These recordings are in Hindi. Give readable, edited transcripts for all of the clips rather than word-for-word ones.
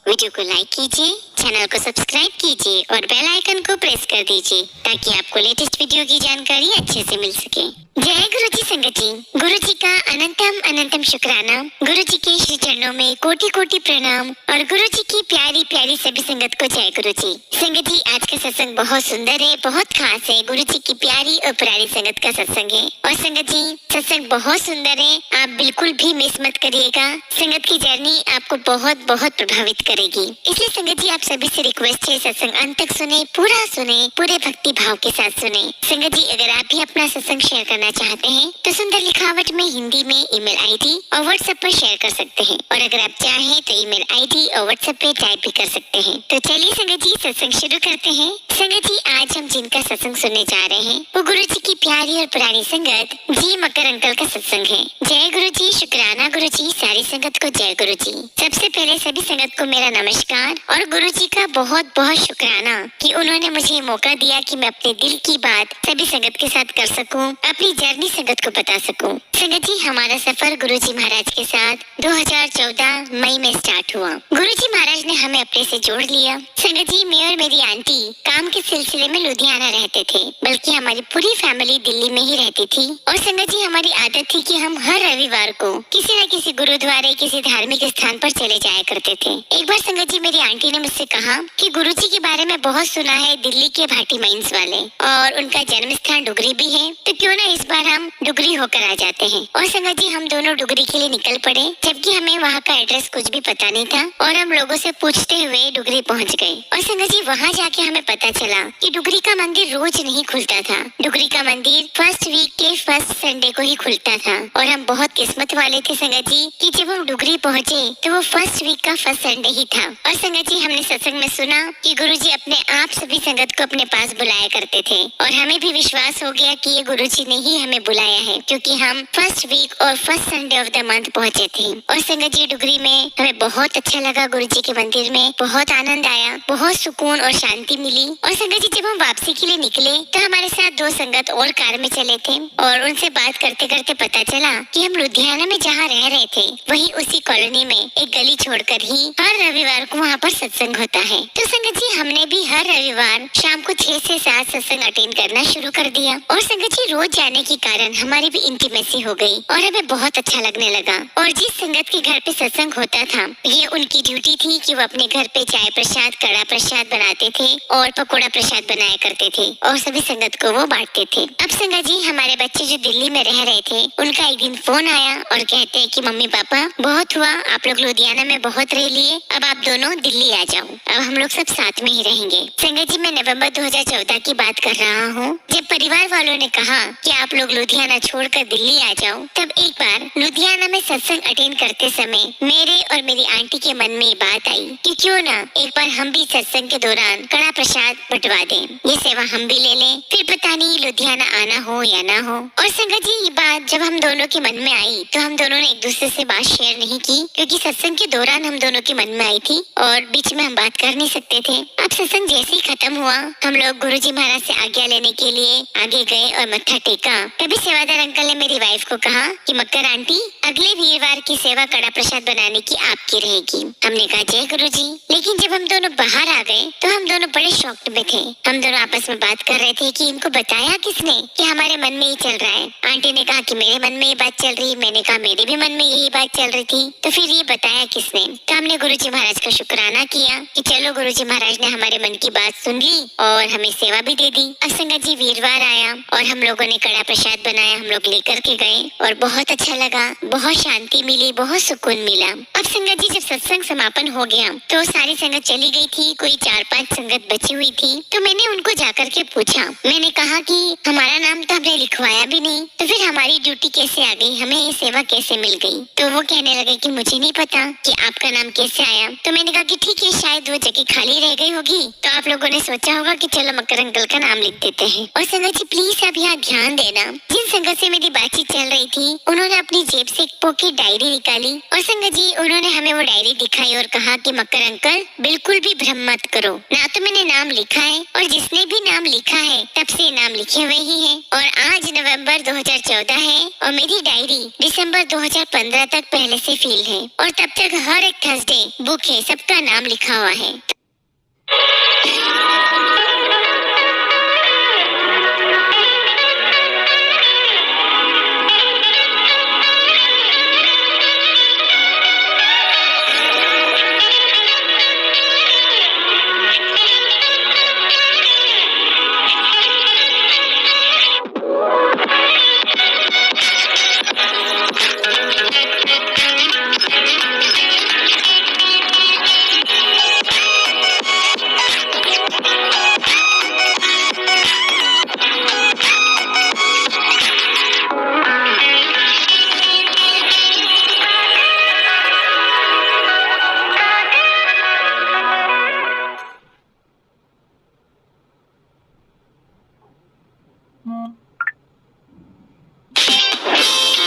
वीडियो को लाइक कीजिए, चैनल को सब्सक्राइब कीजिए और बेल आइकन को प्रेस कर दीजिए ताकि आपको लेटेस्ट वीडियो की जानकारी अच्छे से मिल सके। जय गुरु जी संगत जी। गुरु जी का अनंतम अनंतम शुक्राना। गुरु जी के श्री चरणों में कोटि कोटि प्रणाम और गुरु जी की प्यारी प्यारी सभी संगत को जय गुरु जी। संगत जी, आज का सत्संग बहुत सुंदर है, बहुत खास है। गुरु जी की प्यारी और प्यारी संगत का सत्संग है और संगत जी सत्संग बहुत सुंदर है, आप बिल्कुल भी मिस मत करिएगा। संगत की जर्नी आपको बहुत बहुत प्रभावित करेगी, इसलिए संगत जी आप सभी से रिक्वेस्ट है सत्संग अंत तक सुने, पूरा सुने, पूरे भक्ति भाव के साथ सुने। संगत जी, अगर आप भी अपना सत्संग शेयर करना चाहते हैं तो सुंदर लिखावट में हिंदी में ईमेल आईडी और व्हाट्सएप पर शेयर कर सकते हैं, और अगर आप चाहें तो ईमेल आईडी और व्हाट्सएप पे टाइप भी कर सकते हैं। तो चलिए संगत जी सत्संग शुरू करते हैं। संगत जी, आज हम जिनका सत्संग सुनने जा रहे हैं वो गुरु जी की प्यारी और पुरानी संगत जी मकर अंकल का सत्संग है। जय गुरु जी, शुक्राना गुरु जी, सारी संगत को जय गुरु जी। सबसे पहले सभी संगत को मेरा नमस्कार और गुरु जी का बहुत बहुत शुक्राना कि उन्होंने मुझे मौका दिया कि मैं अपने दिल की बात सभी संगत के साथ कर सकूं, अपनी जर्नी संगत को बता सकूं। संगत जी, हमारा सफर गुरु जी महाराज के साथ 2014 मई में स्टार्ट हुआ। गुरु जी महाराज ने हमें अपने से जोड़ लिया। संगत जी, मैं और मेरी आंटी काम के सिलसिले में लुधियाना रहते थे, बल्कि हमारी पूरी फैमिली दिल्ली में ही रहती थी। और संगत जी, हमारी आदत थी कि हम हर रविवार को किसी न किसी गुरुद्वारे, किसी धार्मिक स्थान पर चले जाया करते थे। एक बार संगत जी मेरी आंटी ने मुझसे कहा कि गुरु जी के बारे में बहुत सुना है, दिल्ली के भाटी माइंस वाले, और उनका जन्म स्थान डुगरी भी है, तो क्यों ना इस बार हम डुगरी होकर आ जाते हैं। और संगत जी, हम दोनों डुगरी के लिए निकल पड़े, जबकि हमें वहाँ का एड्रेस कुछ भी पता नहीं था, और हम लोगों से पूछते हुए डुगरी पहुँच गए। और संगत जी, वहाँ जाके हमें पता चला कि डुगरी का मंदिर रोज नहीं खुलता था। डुगरी का मंदिर फर्स्ट वीक के फर्स्ट संडे को ही खुलता था, और हम बहुत किस्मत वाले थे संगत जी कि जब हम डुगरी पहुँचे तो वो फर्स्ट वीक का फर्स्ट संडे ही था। और संगत जी, हमने सत्संग में सुना कि गुरु जी अपने आप सभी संगत को अपने पास बुलाया करते थे, और हमें भी विश्वास हो गया कि ये गुरु जी ने ही हमें बुलाया है, क्योंकि हम फर्स्ट वीक और first Sunday off the month पहुंचे थे। और संगत जी, डुगरी में हमें बहुत अच्छा लगा, गुरु जी के मंदिर में बहुत आनंद आया, बहुत सुकून और शांति मिली। और संगत जी, जब हम वापसी के लिए निकले तो हमारे साथ दो संगत और कार में चले थे, और उनसे बात करते करते पता चला कि हम लुधियाना में जहाँ रह रहे थे वही उसी कॉलोनी में एक गली छोड़कर ही हर रविवार को वहाँ पर सत्संग होता है। तो संगत जी, हमने भी हर रविवार शाम को 6 से 7 सत्संग अटेंड करना शुरू कर दिया। और संगत जी, रोज जाने के कारण हमारी भी इंटीमेसी हो गई और हमें बहुत अच्छा लगने लगा। और जिस संगत के घर पे सत्संग होता था, ये उनकी ड्यूटी थी कि वो अपने घर पे चाय प्रसाद, कड़ा प्रसाद बनाते थे और पकोड़ा प्रसाद बनाया करते थे, और सभी संगत को वो बांटते थे। अब संगत जी, हमारे बच्चे जो दिल्ली में रह रहे थे, उनका एक दिन फोन आया और कहते हैं कि मम्मी पापा, बहुत हुआ, आप लोग लुधियाना में बहुत रह लिए, अब आप दोनों दिल्ली आ जाओ, अब हम लोग सब साथ में ही रहेंगे। संगत जी, मैं नवंबर 2014 की बात कर रहा हूँ। जब परिवार वालों ने कहा कि आप लोग लुधियाना छोड़कर दिल्ली आ जाओ, तब एक बार लुधियाना में सत्संग अटेंड करते समय मेरे और मेरी आंटी के मन में बात आई कि क्यों ना एक बार हम भी सत्संग के दौरान कड़ा प्रसाद बंटवा दें, ये सेवा हम भी ले लें, फिर पता नहीं लुधियाना आना हो या ना हो। और संगत जी, ये बात जब हम दोनों के मन में आई तो हम दोनों ने एक दूसरे से बात शेयर नहीं की, क्योंकि सत्संग के दौरान हम दोनों के मन में आई थी और बीच में हम बात कर नहीं सकते थे। अब सत्संग जैसे ही खत्म हुआ, हम लोग गुरु जी महाराज से आज्ञा लेने के लिए आगे गए और मत्था टेका। तभी सेवादार अंकल ने मेरी वाइफ को कहा कि मक्कर आंटी, अगले वीरवार की सेवा कड़ा प्रसाद बनाने की आपकी रहेगी। हमने कहा जय गुरु जी। लेकिन जब हम दोनों बाहर आ गए तो हम दोनों बड़े शॉक्ड में थे। हम दोनों आपस में बात कर रहे थे कि इनको बताया किसने कि हमारे मन में ही चल रहा है। आंटी ने कहा कि मेरे मन में ये बात चल रही, मैंने कहा मेरे भी मन में यही बात चल रही थी, तो फिर ये बताया किसने। तो हमने गुरु जी महाराज का शुक्राना किया कि चलो गुरु जी महाराज ने हमारे मन की बात सुन ली और हमें सेवा भी दे दी। अब संगत जी, वीरवार आया और हम लोगों ने कड़ा प्रसाद बनाया, हम लोग लेकर के गए और बहुत अच्छा लगा, बहुत शांति मिली, बहुत सुकून मिला। अब संगत जी, जब सत्संग समापन हो गया तो सारी संगत चली गई थी, कोई 4-5 संगत बची हुई थी। तो मैंने उनको जाकर के पूछा, मैंने कहा कि हमारा नाम तो हमने लिखवाया भी नहीं, तो फिर हमारी ड्यूटी कैसे आ गई, हमें ये सेवा कैसे मिल गई। तो वो कहने लगे कि मुझे नहीं पता कि आपका नाम कैसे आया। तो मैंने कहा कि ठीक है, शायद शायद वो जगह खाली रह गई होगी, तो आप लोगों ने सोचा होगा कि चलो मकर अंकल का नाम लिख देते हैं। और संगत जी प्लीज आप यहाँ ध्यान देना, जिन संगत से मेरी बातचीत चल रही थी उन्होंने अपनी जेब से एक पॉकेट डायरी निकाली और संगत जी उन्होंने हमें वो डायरी दिखाई और कहा कि मकर अंकल बिल्कुल भी भ्रम मत करो, ना तो मैंने नाम लिखा है और जिसने भी नाम लिखा है तब से नाम लिखे हुए ही है। और आज नवंबर 2014 है और मेरी डायरी दिसंबर 2015 तक पहले से फील है और तब तक हर एक थर्सडे बुक है, सबका नाम लिखा हुआ है।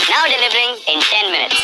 Now delivering in 10 minutes.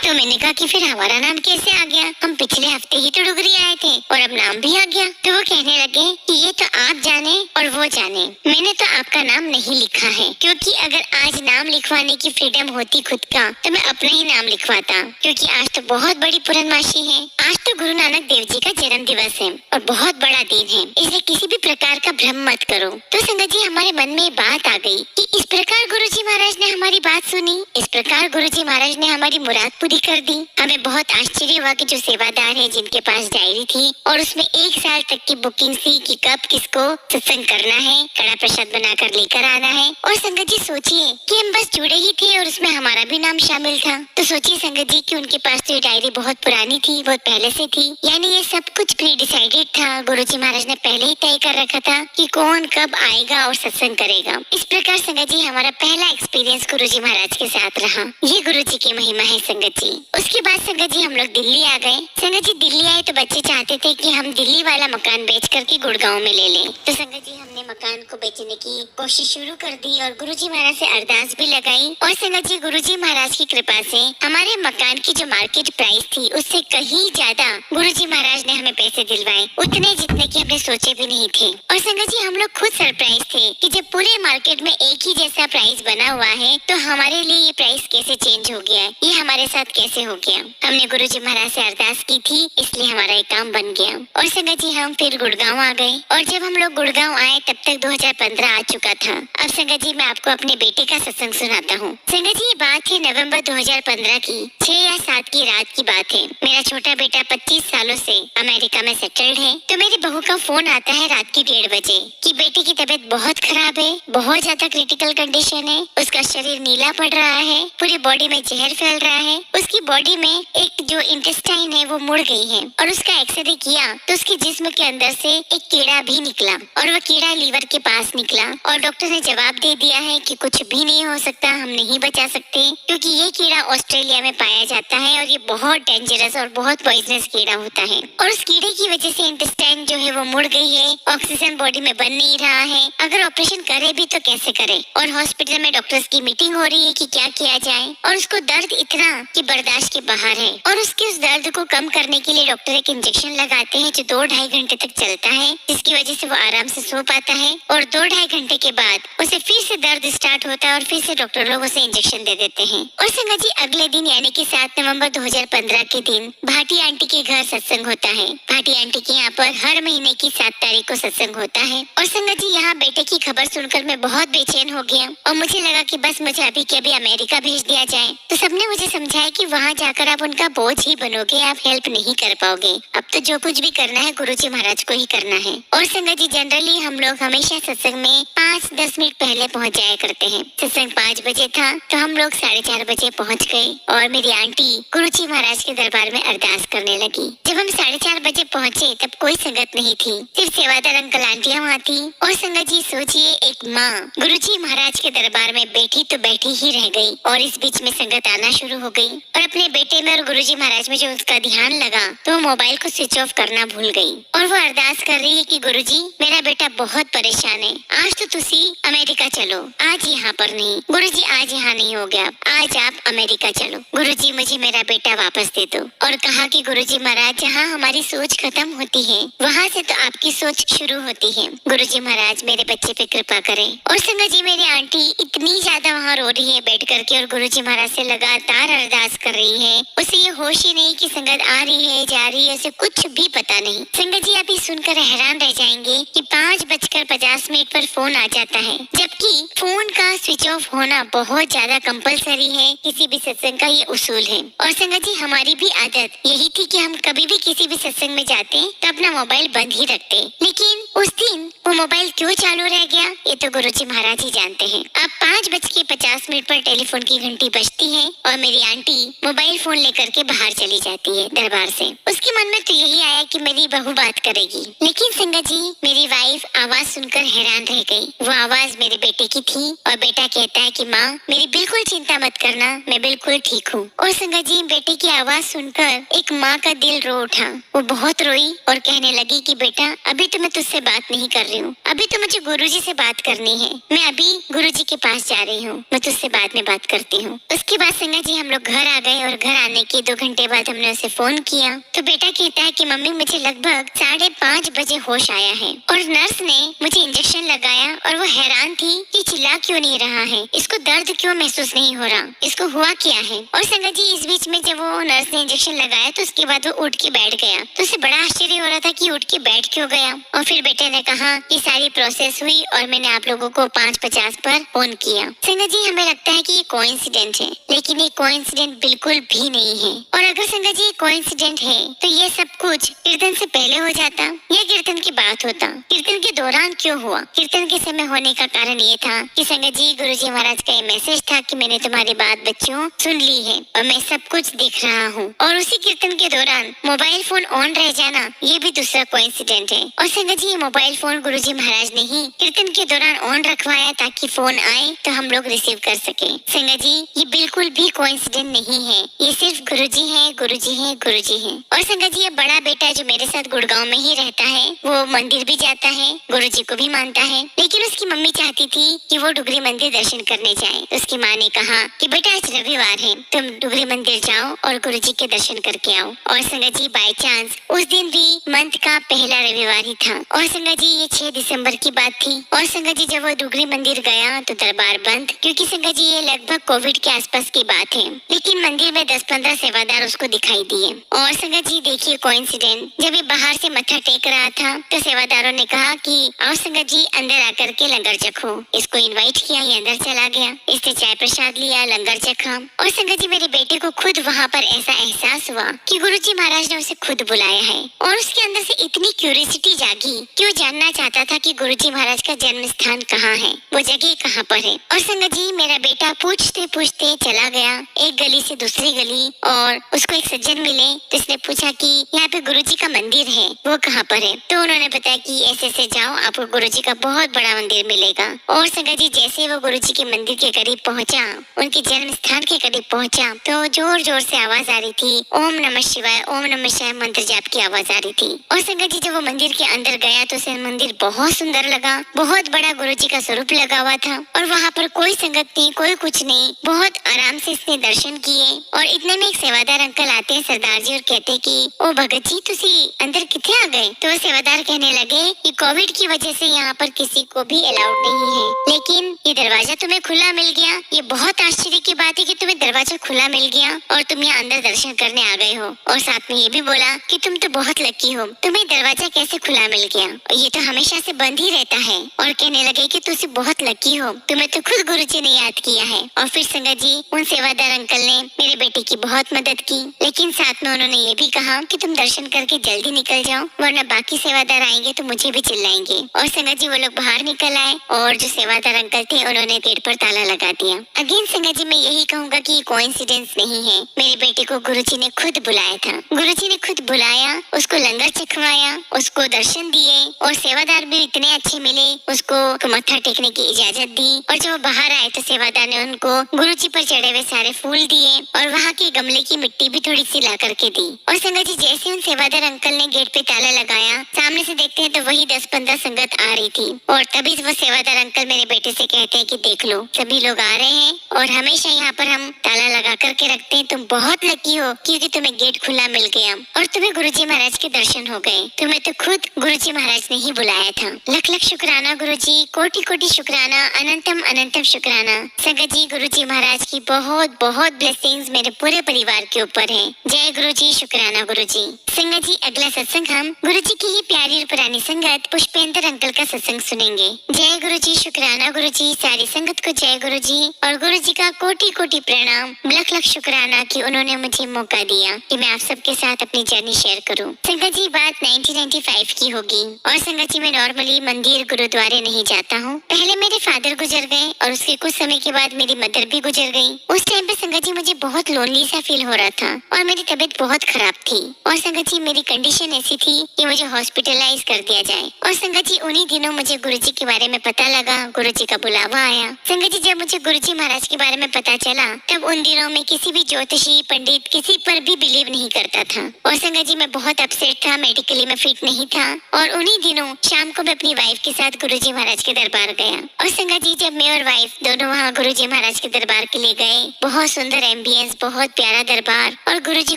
तो मैंने कहा कि फिर हमारा नाम कैसे आ गया, हम पिछले हफ्ते ही तो डुगरी आए थे और अब नाम भी आ गया। तो वो कहने लगे कि ये तो आप जाने और वो जाने, मैंने तो आपका नाम नहीं लिखा है, क्योंकि अगर आज नाम लिखवाने की फ्रीडम होती खुद का तो मैं अपना ही नाम लिखवाता, क्योंकि आज तो बहुत बड़ी पूर्णमासी है। आज तो गुरु नानक देव जी का जन्म दिवस है और बहुत बड़ा दिन है, इसलिए किसी भी प्रकार का भ्रम मत करो। तो संगत जी हमारे मन में बात आ गई कि इस प्रकार गुरुजी महाराज ने हमारी बात सुनी, इस प्रकार गुरुजी महाराज ने हमारी मुराद पूरी कर दी। हमें बहुत आश्चर्य हुआ कि जो सेवादार है जिनके पास डायरी थी और उसमें 1 साल तक की बुकिंग थी कि कब किसको सत्संग करना है, कड़ा प्रसाद बनाकर लेकर आना है। और संगत जी सोचिए कि हम बस जुड़े ही थे और उसमें हमारा भी नाम शामिल था। तो सोचिए संगत जी कि उनके पास तो ये डायरी बहुत पुरानी थी, बहुत पहले से थी, यानी ये सब कुछ प्री डिसाइडेड था। गुरुजी महाराज ने पहले ही तय कर रखा था कि कौन कब आएगा और सत्संग करेगा। इस प्रकार संगत जी हमारा पहला एक्सपीरियंस गुरुजी महाराज के साथ रहा। ये गुरुजी की महिमा है संगत जी। उसके बाद संगत जी हम लोग दिल्ली आ गए। संगत जी दिल्ली आए तो बच्चे चाहते थे कि हम दिल्ली वाला मकान बेच करके गुड़गांव में ले लें। तो संगत जी हमने मकान को बेचने की कोशिश शुरू कर दी और गुरुजी महाराज से अरदास भी लगाई। और संगत जी गुरुजी महाराज की कृपा से हमारे मकान की जो मार्केट प्राइस थी उससे कहीं ज्यादा गुरुजी महाराज ने हमें पैसे दिलवाए, उतने जितने की हमने सोचे भी नहीं थे। और संगत जी हम लोग खुद सरप्राइज थे कि जब पूरे मार्केट में एक ही जैसा प्राइस बना हुआ है तो हमारे लिए ये प्राइस कैसे चेंज हो गया है, ये हमारे साथ कैसे हो गया। हमने गुरुजी महाराज से अरदास की थी, इसलिए हमारा ये काम बन गया। और संगत जी हम फिर गुड़गांव आ गए और जब हम लोग गुड़गांव आए तब तक 2015 आ चुका था। अब संगत जी मैं आपको अपने बेटे का सत्संग सुनाता हूँ। संगत जी ये बात है नवंबर 2015 की 6 या 7 की रात की बात है। मेरा छोटा बेटा 25 सालों से अमेरिका में सेटल्ड है। तो मेरी बहू का फोन आता है रात की 1:30 बजे कि बेटे की तबीयत बहुत खराब है, बहुत ज्यादा क्रिटिकल कंडीशन है, उसका शरीर नीला पड़ रहा है, पूरी बॉडी में जहर फैल रहा है, उसकी बॉडी में एक जो इंटेस्टाइन है वो मुड़ गई है। और उसका एक्सरे किया तो उसके जिस्म के अंदर से एक कीड़ा भी निकला और वह कीड़ा लीवर के पास निकला और डॉक्टर ने जवाब दे दिया है कि कुछ भी नहीं हो सकता, हम नहीं बचा सकते, क्योंकि ये कीड़ा ऑस्ट्रेलिया में पाया जाता है और ये बहुत डेंजरस और बहुत पॉइजनस कीड़ा होता है। और उस कीड़े की वजह से इंटेस्टाइन जो है वो मुड़ गई है, ऑक्सीजन बॉडी में बन नहीं रहा है, अगर ऑपरेशन करे भी तो कैसे करे। और हॉस्पिटल में डॉक्टर्स की मीटिंग हो रही है कि क्या किया जाए। और उसको दर्द इतना कि बर्दाश्त के बाहर है और उसके उस दर्द को कम करने के लिए डॉक्टर एक इंजेक्शन लगाते हैं जो 2-2.5 घंटे तक चलता है, जिसकी वजह से वो आराम से सो पाता है। और 2-2.5 घंटे के बाद उसे फिर से दर्द स्टार्ट होता है और फिर से डॉक्टर लोग उसे इंजेक्शन दे देते हैं। और संगत जी अगले दिन यानी कि 7 नवंबर 2015 के दिन भाटी आंटी के घर सत्संग होता है। भाटी आंटी के यहाँ पर हर महीने की 7 तारीख को सत्संग होता है। और संगत जी यहाँ बेटे की खबर सुनकर मैं बहुत बेचैन हो गया और मुझे लगा कि बस मुझे अभी के अभी अमेरिका भेज दिया जाए। तो सबने मुझे समझाया कि वहाँ जाकर आप उनका बोझ ही बनोगे, आप हेल्प नहीं कर पाओगे। अब तो जो कुछ भी करना है गुरुजी महाराज को ही करना है। और संगत जी जनरली हम लोग हमेशा सत्संग में 5-10 मिनट पहले पहुंच जाया करते हैं। सत्संग 5 बजे था तो हम लोग 4:30 बजे पहुंच गए और मेरी आंटी गुरुजी महाराज के दरबार में अरदास करने लगी। जब हम 4:30 बजे पहुंचे तब कोई संगत नहीं थी, सिर्फ सेवादार अंकल आंटियां वहाँ थी। और संगत जी सोचिए, एक माँ गुरुजी महाराज के दरबार में बैठी तो बैठी ही रह गई और इस बीच में संगत आना शुरू हो गई और अपने बेटे में और गुरुजी महाराज में जो उसका ध्यान लगा तो वो मोबाइल को स्विच ऑफ करना भूल गई और वो अरदास कर रही है कि गुरुजी मेरा बेटा बहुत परेशान है, आज तो तुसी अमेरिका चलो, आज यहाँ पर नहीं गुरुजी, आज यहाँ नहीं हो गया, आज आप अमेरिका चलो गुरुजी, मुझे मेरा बेटा वापस दे दो। और कहा कि गुरुजी महाराज, जहाँ हमारी सोच खत्म होती है वहाँ से तो आपकी सोच शुरू होती है, गुरुजी महाराज मेरे बच्चे पे कृपा करें। और संगत जी मेरी आंटी इतनी ज्यादा वहाँ रो रही है बैठ करके और गुरुजी महाराज से लगातार अरदास कर रही है, उसे ये होश ही नहीं कि संगत आ रही है जा रही है, उसे कुछ भी पता नहीं। संगत जी अभी सुनकर हैरान रह जाएंगे कि 5:50 पर फोन आ जाता है, जबकि फोन का स्विच ऑफ होना बहुत ज्यादा कंपलसरी है, किसी भी सत्संग का ये उसूल है। और संगत जी हमारी भी आदत यही थी कि हम कभी भी किसी भी सत्संग में जाते तो अपना मोबाइल बंद ही रखते, लेकिन उस दिन वो मोबाइल क्यों चालू रह गया ये तो गुरुजी महाराज ही जानते हैं। अब 5:50 पर टेलीफोन की घंटी बजती है और मेरी आंटी मोबाइल फोन लेकर के बाहर चली जाती है दरबार से। उसके मन में तो यही आया कि मेरी बहू बात करेगी, लेकिन संगत जी मेरी वाइफ आवाज सुनकर हैरान रह गई। वो आवाज मेरे बेटे की थी और बेटा कहता है कि माँ मेरी बिल्कुल चिंता मत करना, मैं बिल्कुल ठीक हूँ। और संगत जी बेटे की आवाज सुनकर एक माँ का दिल रो उठा, वो बहुत रोई और कहने लगी कि बेटा अभी तो मैं तुझसे बात नहीं कर रही हूँ, अभी तो मुझे गुरुजी से बात करनी है, मैं अभी गुरुजी के पास जा रही हूँ, मैं तुझसे बाद में बात करती हूँ। उसके बाद संगत जी हम लोग घर आ गए और घर आने के 2 घंटे बाद हमने उसे फोन किया तो बेटा कहता है कि मम्मी मुझे लगभग 5:30 बजे होश आया है और नर्स ने मुझे इंजेक्शन लगाया और वो हैरान थी कि चिल्ला क्यों नहीं रहा है, इसको दर्द क्यों महसूस नहीं हो रहा, इसको हुआ क्या है। और संगत जी इस बीच में जब वो नर्स ने इंजेक्शन लगाया तो उसके बाद वो उठ के बैठ गया, तो उसे बड़ा आश्चर्य हो रहा था कि उठ के बैठ क्यों गया। और फिर बेटे ने कहा कि सारी प्रोसेस हुई और मैंने आप लोगों को 5:50 पर फोन किया। संगत जी हमें लगता है कि ये कोइंसिडेंट है, लेकिन ये कोइंसिडेंट बिल्कुल भी नहीं है। और अगर संगत जी कोइंसिडेंट है तो ये सब कुछ कीर्तन से पहले हो जाता या कीर्तन की बात होता, कीर्तन के दौरान क्यों हुआ। कीर्तन के समय होने का कारण ये था कि संगत जी गुरुजी महाराज का ये मैसेज था कि मैंने तुम्हारी बात बच्चों सुन ली है और मैं सब कुछ देख रहा हूँ। और उसी कीर्तन के दौरान मोबाइल फोन ऑन रह जाना ये भी दूसरा कोइंसिडेंट है। और संगत जी ये मोबाइल फोन गुरुजी महाराज ने ही कीर्तन के दौरान ऑन रखवाया ताकि फोन आए तो हम लोग रिसीव कर सके। संगत जी ये बिल्कुल भी कोइंसिडेंट नहीं है, ये सिर्फ गुरुजी है, गुरुजी है, गुरुजी है। और संगत जी ये बड़ा बेटा जो मेरे साथ गुड़गांव में ही रहता है वो मंदिर भी जाता है, गुरुजी को भी मानता है, लेकिन उसकी मम्मी चाहती थी कि वो डुगरी मंदिर दर्शन करने जाए। तो उसकी माँ ने कहा कि बेटा आज रविवार है, तुम डुगरी मंदिर जाओ और गुरुजी के दर्शन करके आओ। और संगत जी बाय चांस उस दिन भी मंथ का पहला रविवार ही था और संगत जी ये 6 दिसंबर की बात थी। और संगत जी जब वो डुगरी मंदिर गया तो दरबार बंद, क्योंकि संगत जी ये लगभग कोविड के आसपास की बात है, लेकिन मंदिर में 10-15 सेवादार उसको दिखाई दिए। और संगत जी देखिए कोइंसिडेंट, जब ये बाहर से मत्था टेक रहा था तो सेवादारों ने कहा कि आओ संगत जी अंदर आकर के लंगर चखो। इसको इनवाइट किया, ये अंदर चला गया, इसने चाय प्रसाद लिया, लंगर चखा। और संगत जी मेरे बेटे को खुद वहाँ पर ऐसा एहसास हुआ कि गुरुजी महाराज ने उसे खुद बुलाया है और उसके अंदर से इतनी क्यूरियोसिटी जागी कि वो जानना चाहता था कि गुरुजी महाराज का जन्म स्थान कहाँ है, वो जगह कहाँ पर है। और संगत जी मेरा बेटा पूछते पूछते चला गया एक गली से दूसरी गली और उसको एक सज्जन मिले तो इसने पूछा कि यहाँ पे गुरुजी का मंदिर है, वो कहाँ पर है। तो उन्होंने बताया कि ऐसे ऐसे जाओ आपको गुरुजी का बहुत बड़ा मंदिर मिलेगा। और संगत जी जैसे वो गुरुजी के मंदिर के करीब पहुँचा, उनके जन्म स्थान के करीब पहुँचा तो जोर जोर से आवाज आ रही थी, ओम नमः शिवाय, ओम नमः शिवाय मंत्र जाप की आवाज आ रही थी। और संगत जी जब वो मंदिर के अंदर गया तो उसे मंदिर बहुत सुंदर लगा, बहुत बड़ा गुरुजी का स्वरूप लगा हुआ था और वहाँ पर कोई संगत नहीं, कोई कुछ नहीं, बहुत आराम से इसने दर्शन किए। और इतने में एक सेवादार अंकल आते हैं सरदार जी और कहते कि ओ भगत जी तुसी अंदर किथे आ गए। तो सेवादार कहने लगे कि कोविड की वजह से यहाँ पर किसी को भी अलाउड नहीं है। लेकिन ये दरवाजा तुम्हें खुला मिल गया। ये बहुत आश्चर्य की बात है कि तुम्हें दरवाजा खुला मिल गया और तुम यहाँ अंदर दर्शन करने आ गए हो। और साथ में ये भी बोला कि तुम तो बहुत लकी हो, तुम्हें दरवाजा कैसे खुला मिल गया, ये तो हमेशा से बंद ही रहता है। और कहने लगे कि तुम बहुत लकी हो, तुम्हें तो खुद गुरुजी ने याद किया है। और फिर संगत जी उन सेवादार अंकल ने मेरे बेटे की बहुत मदद की, लेकिन साथ में उन्होंने ये भी कहा कि तुम दर्शन करके जल्दी निकल जाओ, वरना बाकी सेवादार आएंगे तो मुझे भी चिल्लाएंगे। और संगत जी वो लोग बाहर निकल आए और जो सेवादार अंकल थे उन्होंने गेट पर ताला लगा दिया। अगेन संगत जी मैं यही कहूँगा कि ये कोइंसिडेंस नहीं है। मेरे बेटे को गुरुजी ने खुद बुलाया था, गुरुजी ने खुद बुलाया, उसको लंगर चखवाया, उसको दर्शन दिए और सेवादार भी इतने अच्छे मिले, उसको मत्था टेकने की इजाजत दी। और जब वो बाहर आए तो सेवादार ने उनको गुरुजी पर चढ़े हुए सारे फूल दिए और वहाँ के गमले की मिट्टी भी थोड़ी सी ला करके दी। और संगत जी जैसे उन सेवादार अंकल ने गेट पे ताला लगाया, सामने से देखते हैं तो वही 10-15 संगत आ रही थी। और तभी वो सेवादार अंकल मेरे बेटे से कहते हैं कि देख लो सभी लोग आ रहे हैं और हमेशा यहाँ पर हम ताला लगा करके रखते हैं, तुम बहुत लकी हो क्योंकि तुम्हें गेट खुला मिल गया और तुम्हें गुरुजी महाराज के दर्शन हो गए। तुम्हें तो खुद गुरुजी महाराज ने ही बुलाया था। लख लख शुक्राना गुरुजी, कोटि कोटि शुक्राना, अनंतम अनंतम शुक्राना। संगत जी गुरुजी महाराज की बहुत बहुत ब्लेसिंग्स मेरे पूरे परिवार के ऊपर है। जय गुरुजी, शुक्राना गुरुजी। संगत जी अगला सत्संग हम गुरुजी की ही प्यारी और पुरानी संगत पुष्पेंद्र अंकल का सत्संग सुनेंगे। जय गुरुजी, शुक्राना गुरुजी, सारी संगत को जय गुरुजी और गुरुजी का कोटि कोटि प्रणाम, लख लख शुक्राना कि उन्होंने मुझे मौका दिया कि मैं आप सबके साथ अपनी जर्नी शेयर करूं। संगत जी बात 1995 की होगी और संगत जी मैं नॉर्मली मंदिर गुरुद्वारे नहीं जाता हूँ। पहले मेरे फादर गुजर गए और उसके कुछ समय के बाद मेरी मदर भी गुजर गई। उस टाइम पे संगत जी मुझे बहुत लोनली सा फील हो रहा था और मेरी तबीयत बहुत खराब थी। और संगत जी मेरी कंडीशन ऐसी थी कि मुझे हॉस्पिटलाइज कर दिया जाए। और संगत जी उन्हीं दिनों मुझे गुरुजी के बारे में पता लगा, गुरुजी का बुलावा आया। संगत जी जब मुझे गुरुजी महाराज के बारे में पता चला तब उन दिनों में किसी भी ज्योतिषी पंडित किसी पर भी बिलीव नहीं करता था। और संगत जी मैं बहुत अपसेट था, मेडिकली मैं फिट नहीं था। और उन्हीं दिनों शाम को मैं अपनी वाइफ के साथ गुरुजी महाराज के दरबार गया। और संगत जी जब मैं और वाइफ दोनों वहाँ गुरुजी महाराज के दरबार के लिए गए, बहुत सुंदर एम्बियंस, बहुत प्यारा दरबार, और गुरुजी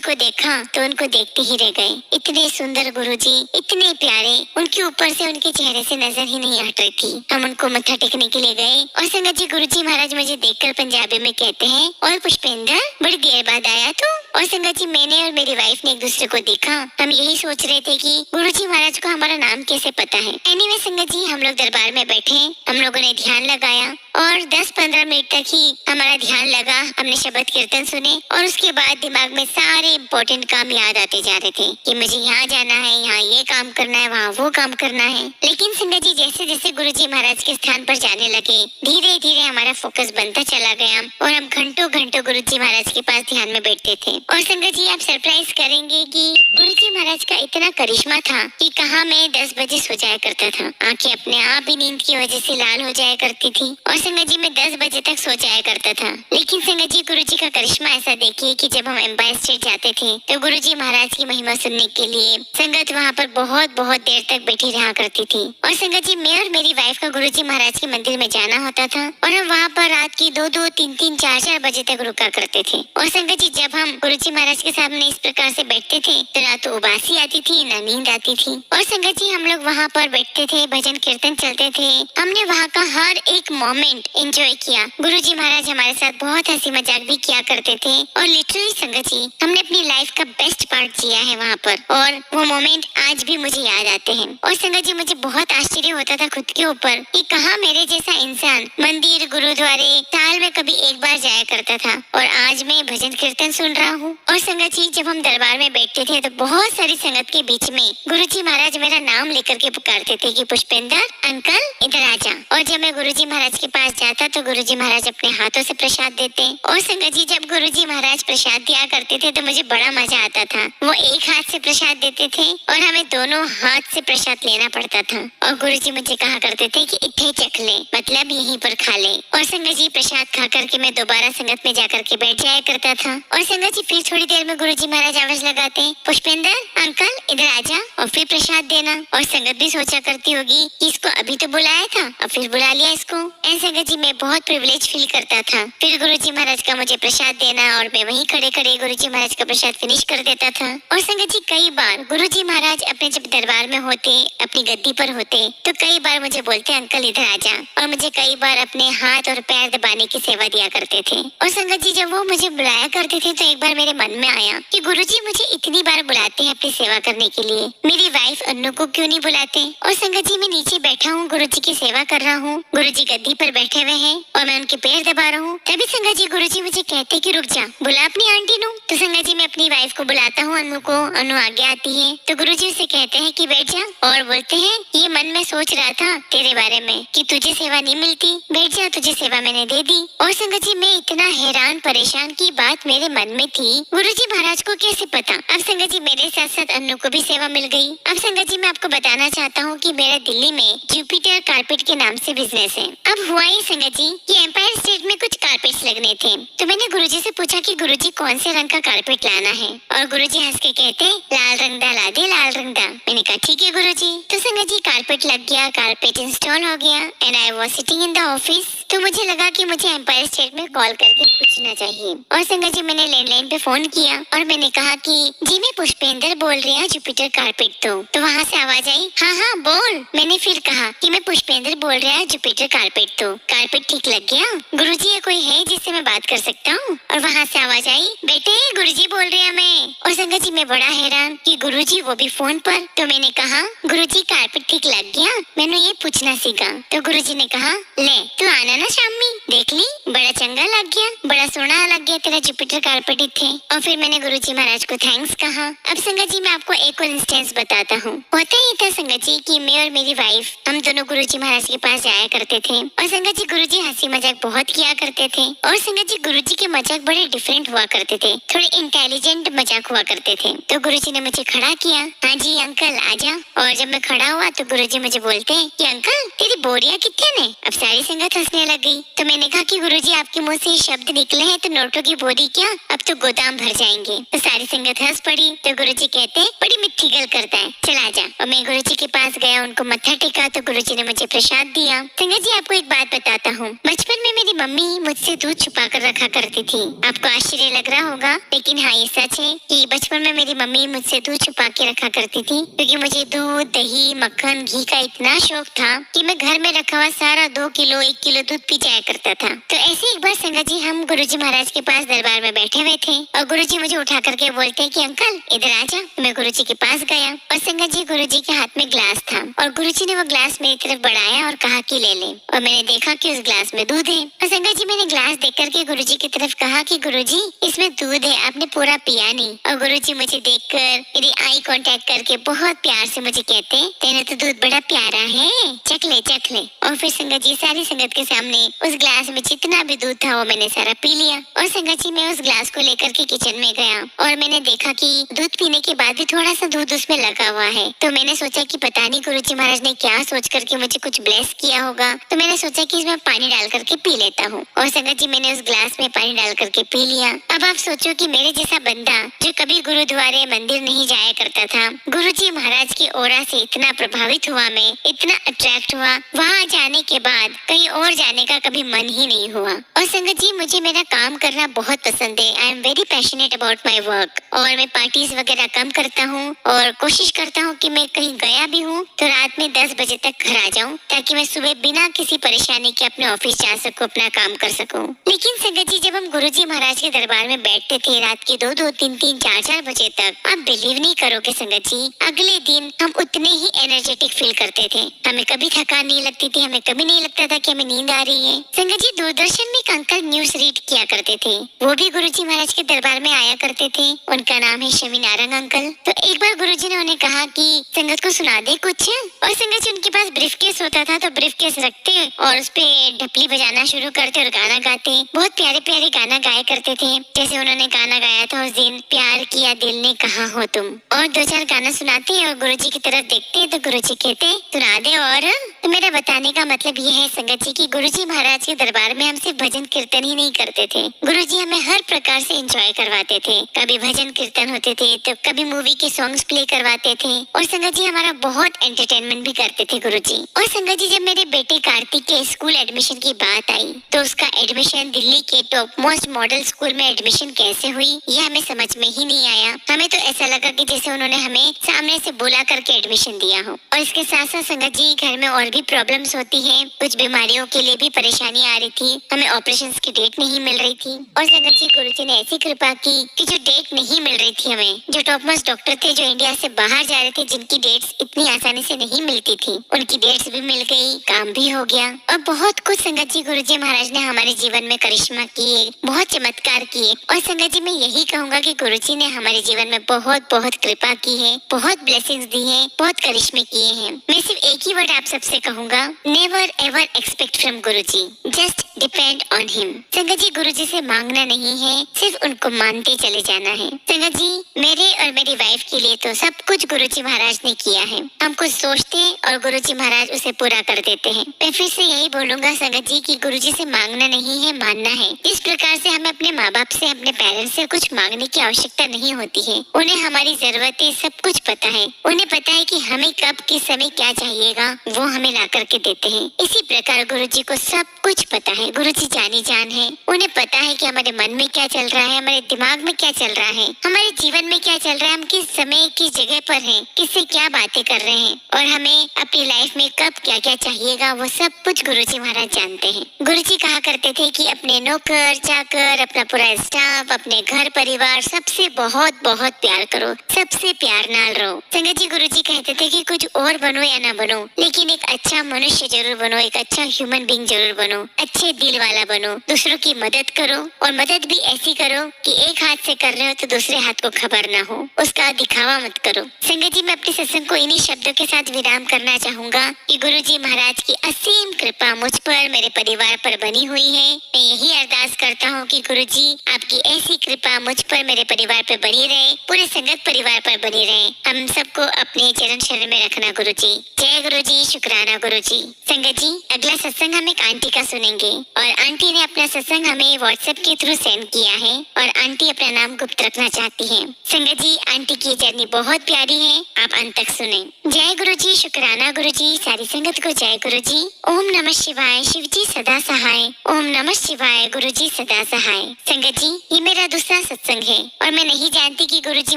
को देखा तो उनको देखते ही रह गए। इतने सुंदर गुरुजी, इतने प्यारे, उनके ऊपर से उनके चेहरे से नजर ही नहीं हट रही थी। हम उनको मत्था टेकने के लिए गए और संगत जी गुरुजी महाराज मुझे देखकर पंजाबी में कहते हैं, और पुष्पेंद्र बड़ी देर बाद आया तू। और संगत जी मैंने और मेरी वाइफ ने एक दूसरे को देखा, हम यही सोच रहे थे कि गुरुजी महाराज को हमारा नाम कैसे पता है। एनीवे संगत जी हम लोग दरबार में बैठे, हम लोगों ने ध्यान लगाया और 10-15 मिनट तक ही हमारा ध्यान लगा। हमने शब्द कीर्तन सुने और उसके बाद दिमाग में सारे इम्पोर्टेंट काम याद आते जा रहे थे कि मुझे यहाँ जाना है, यहाँ ये काम करना है, वहाँ वो काम करना है। लेकिन संगत जी जैसे जैसे गुरुजी महाराज के स्थान पर जाने लगे, धीरे धीरे हमारा फोकस बनता चला गया और हम घंटों घंटों गुरुजी महाराज के पास ध्यान में बैठते थे। और संगत जी आप सरप्राइज करेंगे कि गुरुजी महाराज का इतना करिश्मा था कि कहाँ मैं 10 बजे सो जाया करता था, आंखें अपने आप ही नींद की वजह से लाल हो जाया करती थी। और संगत जी मैं 10 बजे तक सो जाया करता था। लेकिन संगत जी गुरुजी का करिश्मा ऐसा देखिए कि जब हम एम्पायर स्टेट जाते थे तो गुरुजी महाराज की महिमा सुनने के लिए संगत वहाँ पर बहुत बहुत देर तक बैठी रहा करती थी। और संगत जी मैं और मेरी वाइफ का गुरुजी महाराज के मंदिर में जाना होता था और हम वहाँ पर रात की 2-2, 3-3, 4-4 बजे तक रुका करते थे। और संगत जी जब हम गुरुजी महाराज के सामने इस प्रकार से बैठते थे तो ना तो उबासी आती थी ना नींद आती थी। और संगत जी हम लोग वहाँ पर बैठते थे, भजन कीर्तन चलते थे, हमने वहाँ का हर एक मोमेंट एंजॉय किया। गुरुजी महाराज हमारे साथ बहुत हंसी मजाक भी किया करते थे और लिटरली संगत जी हमने अपनी लाइफ का बेस्ट पार्ट जिया है वहाँ पर और वो मोमेंट आज भी मुझे याद आते हैं। और संगत जी मुझे बहुत आश्चर्य होता था खुद के ऊपर कि कहाँ मेरे जैसा इंसान मंदिर गुरुद्वारे साल में कभी एक बार जाया करता था और आज मैं भजन कीर्तन सुन रहा हूँ। और संगत जी जब हम दरबार में बैठते थे तो बहुत सारी संगत के बीच में गुरुजी महाराज मेरा नाम लेकर के पुकारते थे कि पुष्पेंद्र अंकल इधर आ जा। और जब मैं गुरुजी महाराज के पास जाता तो गुरुजी महाराज अपने हाथों से प्रसाद देते। और संगत जी जब गुरुजी महाराज प्रसाद दिया करते थे तो मुझे बड़ा मजा आता था। वो एक हाथ से प्रसाद देते थे और हमें दोनों हाथ से प्रसाद लेना पड़ता था। और गुरुजी मुझे कहा करते थे कि इत्थे चख ले, मतलब यहीं पर खा ले। और संगत जी प्रसाद खा करके मैं दोबारा संगत में जाकर के बैठ जाया करता था। और संगत जी फिर थोड़ी देर में गुरुजी महाराज आवाज लगाते, पुष्पेंद्र अंकल इधर आजा और फिर प्रसाद देना। और संगत भी सोचा करती होगी कि इसको अभी तो बुलाया था और फिर बुला लिया इसको। ऐसे संगत जी मैं बहुत प्रिविलेज फील करता था। फिर गुरुजी महाराज का मुझे प्रसाद देना और मैं वहीं खड़े खड़े गुरुजी महाराज का प्रसाद फिनिश कर देता था। और संगत जी कई बार गुरुजी महाराज अपने जब दरबार में होते, अपनी गद्दी पर होते, तो कई बार मुझे बोलते अंकल इधर आजा, और मुझे कई बार अपने हाथ और पैर दबाने की सेवा दिया करते थे। और संगत जी जब वो मुझे बुलाया करते थे तो एक बार मेरे मन में आया कि गुरुजी मुझे इतनी बार बुलाते हैं अपनी सेवा करने के लिए, मेरी वाइफ अन्नू को क्यों नहीं बुलाते। और संगत जी मैं नीचे बैठा हूँ, गुरुजी की सेवा कर रहा हूँ, गुरुजी गद्दी पर बैठे हुए हैं और मैं उनके पैर दबा रहा हूँ। तभी संगत जी गुरुजी मुझे कहते कि रुक जा, बुला अपनी आंटी नू। तो संगत जी मैं अपनी वाइफ को बुलाता हूँ अन्नू को, अन्नू आगे आती है तो गुरुजी उसे कहते हैं कि बैठ जा और बोलते हैं ये मन में सोच रहा था तेरे बारे में कि तुझे सेवा नहीं मिलती, बैठ जा तुझे सेवा मैंने दे दी। और संगत जी मैं इतना हैरान परेशान की बात मेरे मन में थी, गुरुजी महाराज को कैसे पता। अब संगत जी मेरे साथ साथ अन्नू को भी सेवा मिल गई। अब संगत जी मैं आपको बताना चाहता हूँ कि मेरा दिल्ली में जुपिटर कारपेट के नाम से बिजनेस है। अब हुआ ये संगत जी कि एम्पायर स्टेट में कुछ कारपेट्स लगने थे, तो मैंने गुरुजी से पूछा कि गुरुजी कौन से रंग का कारपेट लाना है, और गुरुजी हंस के कहते लाल रंग दा ला दे, लाल रंग दा। मैंने कहा ठीक है गुरुजी। तो संगत जी कारपेट लग गया, कारपेट इंस्टॉल हो गया and I was sitting in the office. तो मुझे लगा कि मुझे एम्पायर स्टेट में कॉल करके पूछना चाहिए। और संगत जी मैंने लैंडलाइन पे फोन किया और मैंने कहा कि जी मैं पुष्पेंद्र बोल रही हूँ जुपिटर कारपेट। तो वहाँ से आवाज आई हाँ हाँ बोल। मैंने फिर कहा कि मैं पुष्पेंद्र बोल रहा हूँ जुपिटर कारपेट। तो कारपेट ठीक लग गया गुरुजी, ये कोई है जिससे मैं बात कर सकता हूँ। और वहाँ से आवाज आई बेटे गुरुजी बोल रही हूँ मैं। और संगत जी मैं बड़ा हैरान कि गुरुजी वो भी फोन पर। तो मैंने कहा गुरुजी कारपेट ठीक लग गया, मैंने ये पूछना सीखा। तो गुरुजी ने कहा ले तू आना ना शाम में, देख ली बड़ा चंगा लग गया, बड़ा सोना लग गया तेरा जुपिटर कारपेट थे। और फिर मैंने गुरुजी महाराज को थैंक्स कहा। अब संगत जी मैं आपको एक और इंस्टेंस बताता हूँ। होता ही था संगत जी कि मैं और मेरी वाइफ हम दोनों गुरुजी महाराज के पास जाया करते थे। और संगत जी गुरुजी हंसी मजाक बहुत किया करते थे। और संगत जी गुरुजी के मजाक बड़े डिफरेंट हुआ करते थे, थोड़े इंटेलिजेंट मजाक हुआ करते थे। तो गुरुजी ने मुझे खड़ा किया, हाँ जी अंकल आजा। और जब मैं खड़ा हुआ तो गुरुजी मुझे बोलते हैं कि अंकल तेरी बोरियां कितने ने। अब सारी संगत हंसने लग गई। तो मैंने कहा कि गुरुजी आपके मुंह से ये शब्द निकले हैं तो नोटों की बोरी क्या, अब तो गोदाम भर जाएंगे। तो सारी संगत हंस पड़ी। तो गुरुजी कहते हैं बड़ी मिठी गल करता है, चला जा। और मैं गुरुजी के पास गया, उनको मत्था टेका तो गुरुजी ने मुझे प्रसाद दिया। संगत जी आपको एक बात बताता हूँ, बचपन में मेरी मम्मी मुझसे दूध छुपा कर रखा करती थी। आपको आश्चर्य लग रहा होगा लेकिन हाँ ये सच है कि बचपन में मेरी मम्मी मुझसे दूध छुपा के रखा करती थी, क्योंकि मुझे दूध दही मक्खन घी का इतना शौक था कि मैं घर में रखा हुआ सारा 2 किलो 1 किलो दूध पी जाया करता था। तो ऐसे एक बार संगत जी हम गुरुजी महाराज के पास दरबार में बैठे हुए थे और गुरुजी मुझे उठा करके बोलते हैं कि अंकल इधर आजा। मैं गुरुजी के पास गया और संगत जी गुरुजी के हाथ में ग्लास था और गुरुजी ने वो ग्लास मेरी तरफ बढ़ाया और कहा कि ले ले। और मैंने देखा कि उस ग्लास में दूध है। और संगत जी मैंने ग्लास देख करके गुरुजी की तरफ कहा कि गुरुजी इसमें दूध है, आपने पूरा पिया नहीं। और गुरुजी मुझे देखकर मेरी आई कांटेक्ट करके बहुत प्यार से मुझे कहते तेरे तो दूध बड़ा प्यारा है, चख ले चख ले। और फिर संगत जी सारी संगत के सामने उस ग्लास में जितना भी दूध था वो मैंने सारा पी लिया। और संगत जी मैं उस ग्लास को लेकर के किचन में गया और मैंने देखा कि दूध पीने के बाद भी थोड़ा सा दूध उसमें लगा हुआ है। तो मैंने सोचा कि पता नहीं गुरुजी महाराज ने क्या सोच करके मुझे कुछ ब्लेस किया होगा। तो मैंने सोचा कि इसमें पानी डाल करके पी लेता हूँ। और संगत जी मैंने उस ग्लास में पानी डाल करके पी लिया। अब आप सोचो कि मेरे जैसा बंदा जो कभी गुरुद्वारे मंदिर नहीं जाया करता था, गुरुजी महाराज की ओरा से इतना प्रभावित हुआ, मैं इतना अट्रैक्ट हुआ, वहाँ जाने के बाद कहीं और जाने का कभी मन ही नहीं हुआ। और संगत जी मुझे मेरा काम करना बहुत पसंद है, I am very passionate about my work. और मैं पार्टीज वगैरह कम करता हूँ और कोशिश करता हूँ कि मैं कहीं गया भी हूँ तो रात में 10 बजे तक घर आ जाऊँ, ताकि मैं सुबह बिना किसी परेशानी के अपने ऑफिस जा सकूँ, अपना काम कर सकूँ। लेकिन संगत जी जब हम गुरुजी महाराज के दरबार में बैठते थे रात के 2-2 3-3 4-4 बजे तक, आप बिलीव नहीं करोगे संगत जी, अगले दिन हम उतने ही एनर्जेटिक फील करते थे। हमें कभी थकान नहीं लगती थी, हमें कभी नहीं लगता था कि हमें नींद आ रही है। संगत जी दूरदर्शन में एक अंकल न्यूज रीड किया करते थे, वो भी गुरुजी महाराज के दरबार में आया करते थे। उनका नाम है शमी नारंग अंकल। तो एक बार गुरुजी ने उन्हें कहा कि संगत को सुना दे कुछ। और संगत जी उनके पास ब्रीफकेस होता था तो ब्रीफकेस रखते और उस पे ढपली बजाना शुरू करते और गाना गाते। बहुत प्यारे प्यारे गाना गाया करते थे। जैसे उन्होंने गाना गाया था उस दिन, प्यार किया दिल ने कहा हो तुम। और 2-4 गाना सुनाते और गुरुजी की तरफ देखते तो गुरुजी कहते सुना दे। और तो मेरा बताने का मतलब ये है संगत जी कि गुरुजी महाराज के दरबार में हम सिर्फ भजन कीर्तन ही नहीं करते थे, गुरुजी हमें हर प्रकार से एंजॉय करवाते थे। कभी भजन कीर्तन होते थे तो कभी मूवी के सॉन्ग्स प्ले करवाते थे और संगत जी हमारा बहुत एंटरटेनमेंट भी करते थे गुरुजी। और संगत जी जब मेरे बेटे कार्तिक के स्कूल एडमिशन की बात आई तो उसका एडमिशन दिल्ली के टॉप मोस्ट मॉडल स्कूल में एडमिशन कैसे हुई ये हमें समझ में ही नहीं आया। हमें तो ऐसा लगा कि जैसे उन्होंने हमें सामने से बुला करके एडमिशन दिया हो। और इसके साथ साथ संगत जी घर में और भी प्रॉब्लम्स होती है, कुछ बीमारियों के लिए भी परेशानी आ रही थी, हमें ऑपरेशन की डेट नहीं मिल रही थी। और संगत जी गुरुजी ने ऐसी कृपा की कि जो डेट नहीं मिल रही थी हमें, जो टॉप मोस्ट डॉक्टर थे जो इंडिया से बाहर जा रहे थे, जिनकी डेट्स इतनी आसानी से नहीं मिलती थी, उनकी डेट्स भी मिल गई, काम भी हो गया। और बहुत कुछ संगत जी गुरुजी महाराज ने हमारे जीवन में करिश्मा किए, बहुत चमत्कार किए। और संगत जी मैं यही कहूँगा कि गुरुजी ने हमारे जीवन में बहुत बहुत कृपा की है, बहुत ब्लेसिंग्स दी है, बहुत करिश्मे किए हैं। मैं सिर्फ एक ही वर्ड आप सबसे कहूँगा, never ever expect from Guruji, just depend on him. संगत जी गुरुजी से मांगना नहीं है, सिर्फ उनको मानते चले जाना है। संगत जी मेरे और मेरी वाइफ के लिए तो सब कुछ गुरुजी महाराज ने किया है। हम कुछ सोचते हैं और गुरुजी महाराज उसे पूरा कर देते हैं। मैं फिर से यही बोलूंगा संगत जी कि गुरुजी से मांगना नहीं है, मानना है। इस प्रकार से हमें अपने माँ बाप से, अपने पेरेंट्स से कुछ मांगने की आवश्यकता नहीं होती है। उन्हें हमारी जरूरतें सब कुछ पता है, उन्हें पता है कि हमें कब किस समय क्या चाहिएगा, वो हमें ला करके देते हैं। इसी प्रकार गुरुजी को सब कुछ पता है, गुरुजी जानी जान है। उन्हें पता है कि हमारे मन में क्या चल रहा है, हमारे दिमाग में क्या चल रहा है, हमारे जीवन में क्या चल रहा है, हम किस समय किस जगह पर हैं, किससे क्या बातें कर रहे हैं और हमें अपनी लाइफ में कब क्या क्या चाहिएगा, वो सब कुछ गुरुजी महाराज जानते हैं। गुरुजी कहा करते थे कि अपने नौकर चाकर, अपना पूरा स्टाफ, अपने घर परिवार सबसे बहुत बहुत प्यार करो, सबसे प्यार नाल रहो। संगत जी गुरुजी कहते थे कि कुछ और बनो या ना बनो, लेकिन एक अच्छा मनुष्य जरूर बनो, एक अच्छा ह्यूमन बीइंग जरूर बनो, अच्छे दिल वाला बनो, दूसरों की मदद करो और मदद भी ऐसी करो कि एक हाथ से कर रहे हो तो दूसरे हाथ को खबर ना हो, उसका दिखावा मत करो। संगत जी मैं अपने सत्संग को इन्हीं शब्दों के साथ विराम करना चाहूंगा कि गुरुजी महाराज की असीम कृपा मुझ पर, मेरे परिवार पर बनी हुई है। मैं यही अरदास करता हूँ कि गुरुजी आपकी ऐसी कृपा मुझ पर, मेरे परिवार पर बनी रहे, पूरे संगत परिवार पर बनी रहे। हम सबको अपने चरण शरण में रखना गुरुजी। जय गुरुजी, शुक्राना गुरुजी। संगत जी अगला सत्संग हम एक आंटी का सुनेंगे और आंटी ने अपना सत्संग हमें व्हाट्सएप के थ्रू सेंड किया है और आंटी अपना नाम गुप्त रखना चाहती है। संगत जी आंटी की जर्नी बहुत प्यारी है, आप अंत तक सुने। जय गुरुजी, शुक्राना गुरुजी। सारी संगत को जय गुरुजी। ओम नमः शिवाय, शिव जी सदा सहाय। ओम नमः शिवाय, गुरुजी सदा सहाय। संगत जी ये मेरा दूसरा सत्संग है और मैं नहीं जानती कि गुरुजी